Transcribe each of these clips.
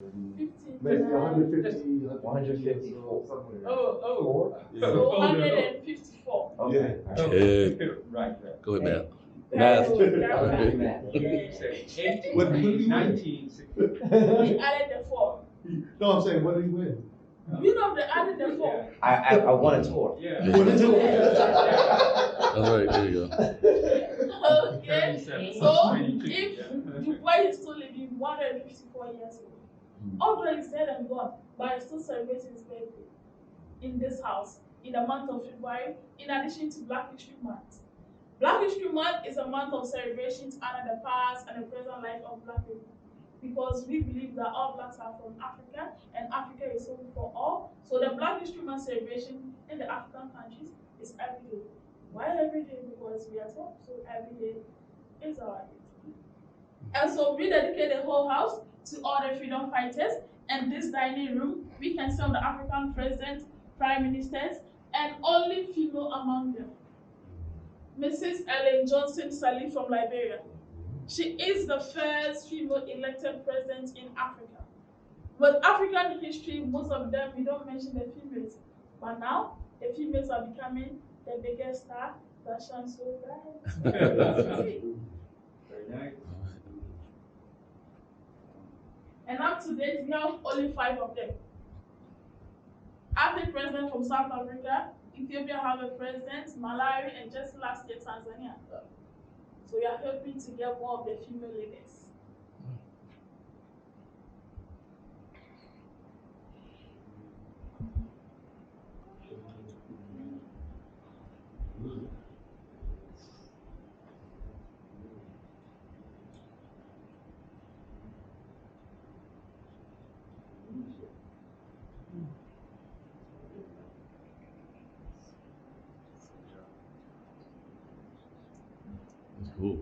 Maybe 150, 154. So 154. Okay. Right. Go ahead, man. Math. What do you win? 1960. We added the 4. No, I'm saying, what did he win? You know they added the 4. I won a tour. Yeah. What did you win? All right, there you go. Okay. So if DuBois is still living 154 years old, although he's dead and gone, but he's still celebrating his birthday in this house in the month of February, in addition to Black History Month. Black History Month is a month of celebration to honor the past and the present life of Black people, because we believe that all Blacks are from Africa and Africa is home for all. So the Black History Month celebration in the African countries is every day. Why every day? Because we are taught, so every day is our day. And so we dedicate the whole house to all the freedom fighters, and this dining room, we can see the African presidents, prime ministers, and only female among them. Mrs. Ellen Johnson Sirleaf from Liberia. She is the first female elected president in Africa. But African history, most of them, we don't mention the females. But now, the females are becoming the biggest star that shines so bright. Very nice. And up to date, we have only 5 of them. After president from South Africa, Ethiopia have a president, Malawi, and just last year, Tanzania. So we are hoping to get more of the female leaders. Cool.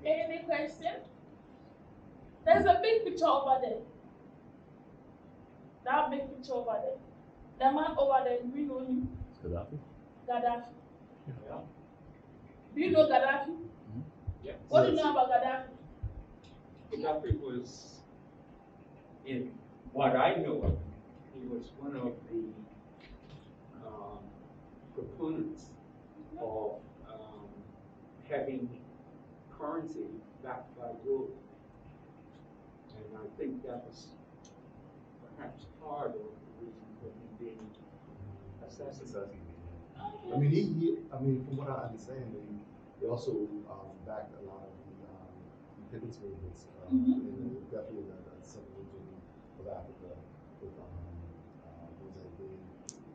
Any question? There's a big picture over there. That big picture over there. The man over there, do we know him? Gaddafi? Gaddafi. Yeah. Do you know Gaddafi? Mm-hmm. Yeah. What do you know about Gaddafi? Gaddafi was, in what I know of him, he was one of the proponents of having currency backed by gold. And I think that was perhaps part of the reason for him being assassinated. I mean, from what I understand, they also backed a lot of the independence movements, definitely in the southern region of Africa, with Mozambique,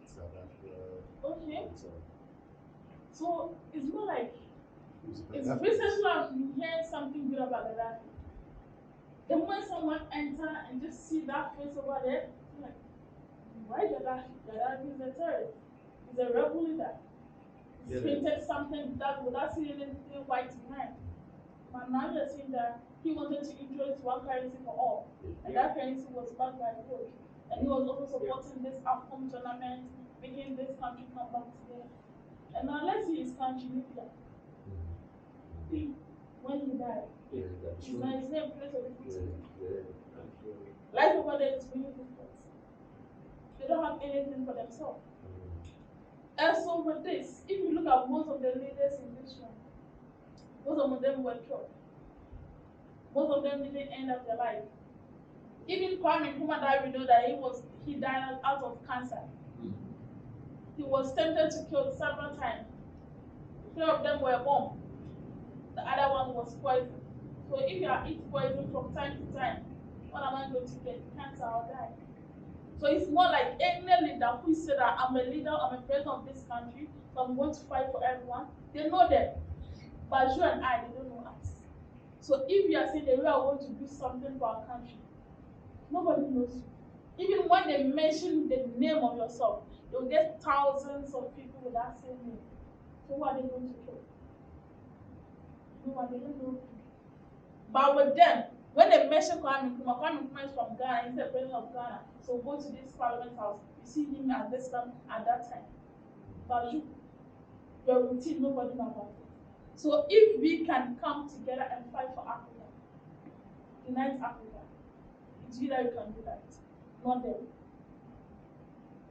South Africa. Okay. So it's more like, it's Gaddafi. recently I've been hearing something good about Gaddafi. The moment someone enter and just see that face over there, you're like, why Gaddafi? Gaddafi is a terrorist. He's a rebel leader. He's painted something that without seeing anything white behind. But now you're seeing that he wanted to introduce one currency for all. And that currency was backed by gold. And he was also supporting this AFCON tournament, making this country come back together. And now let's see his country, Libya. When he died, his name place of the life over there is really different. They don't have anything for themselves. And so with this, if you look at most of the leaders in this room, most of them were killed. Most of them didn't end up their life. Even Kwame Nkrumah died, we know that he died out of cancer. He was tempted to kill several times. 3 of them were bombed. The other one was poison. So if you are eating poison from time to time, what am I going to get? Cancer or die? So it's more like any leader who said that I'm a leader, I'm a president of this country, so I'm going to fight for everyone. They know them. But you and I, they don't know us. So if you are saying that we are going to do something for our country, nobody knows you. Even when they mention the name of yourself, they'll get thousands of people with that same name. So who are they going to kill? No one, they don't know. But with them, when they mention Kwame Nkrumah is from Ghana, he's the president of Ghana. So go to this parliament house, you see him at this time, at that time. But your routine, nobody knows about it. So if we can come together and fight for Africa, unite Africa. It's you that you can do that, not them.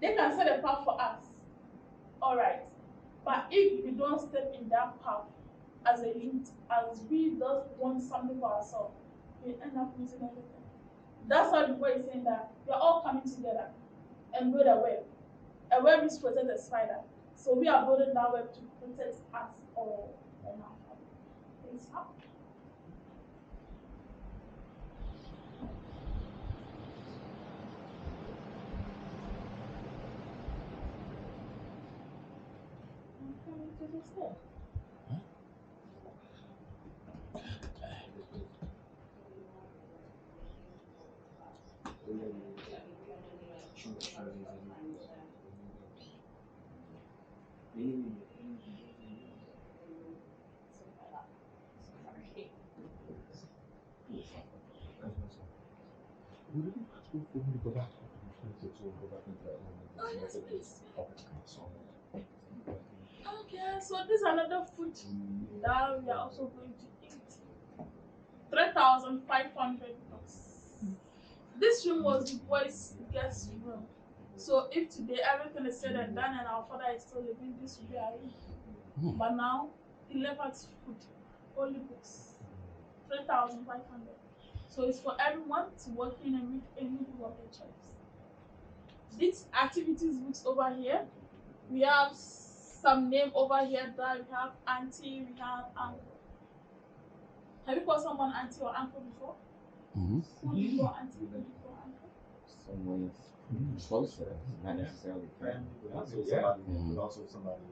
They can set a path for us, all right. But if we don't step in that path as a youth, as we just want something for ourselves, we end up losing everything. That's why DuBois is saying that we are all coming together and build a web. A web is protect a spider. So we are building that web to protect us all and our family. It's hard. I'm coming to this here. Would it be possible for me to go back to the go back into that moment? Oh, yes, please. Okay, Okay, so this is another food that we are also going to eat. 3,500 bucks. This room was DuBois' guest room. So if today everything is said and done and our father is still living, this will be our room. But now he left us food, only books. 3,500. So it's for everyone to walk in and read any book of their choice. These activities books over here, we have some name over here that we have auntie, we have uncle. Have you called someone auntie or uncle before? Mm-hmm. Who do you call auntie? Who do you call uncle? Someone closer, not necessarily family. but also somebody,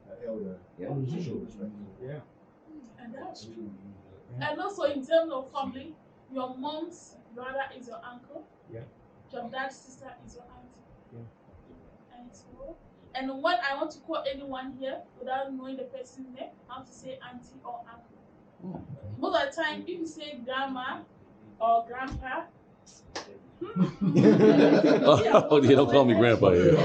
an elder, to show respect. Yeah. And that's true. And also in terms of family, your mom's brother is your uncle. Yeah. Your dad's sister is your auntie. Yeah. And so, and when I want to call anyone here without knowing the person's name, I have to say auntie or uncle. Most of the time, if you say grandma or grandpa, Oh, yeah, don't call me grandpa here.